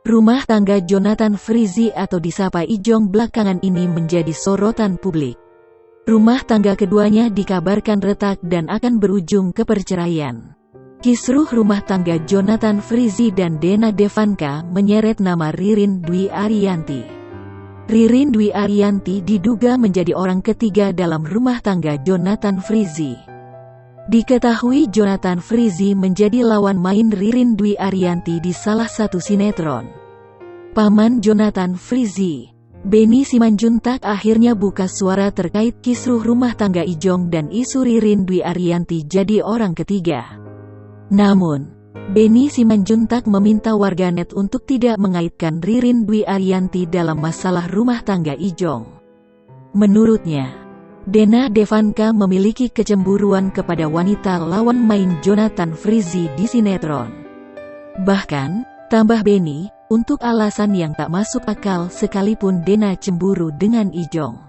Rumah tangga Jonathan Frizzy atau disapa Ijong belakangan ini menjadi sorotan publik. Rumah tangga keduanya dikabarkan retak dan akan berujung ke perceraian. Kisruh rumah tangga Jonathan Frizzy dan Dena Devanka menyeret nama Ririn Dwi Ariyanti. Ririn Dwi Ariyanti diduga menjadi orang ketiga dalam rumah tangga Jonathan Frizzy. Diketahui Jonathan Frizzy menjadi lawan main Ririn Dwi Ariyanti di salah satu sinetron. Paman Jonathan Frizzy, Benny Simanjuntak akhirnya buka suara terkait kisruh rumah tangga Ijong dan isu Ririn Dwi Ariyanti jadi orang ketiga. Namun, Benny Simanjuntak meminta warganet untuk tidak mengaitkan Ririn Dwi Ariyanti dalam masalah rumah tangga Ijong. Menurutnya, Dena Devanka memiliki kecemburuan kepada wanita lawan main Jonathan Frizzy di sinetron. Bahkan, tambah Benny, untuk alasan yang tak masuk akal sekalipun Dena cemburu dengan Ijong.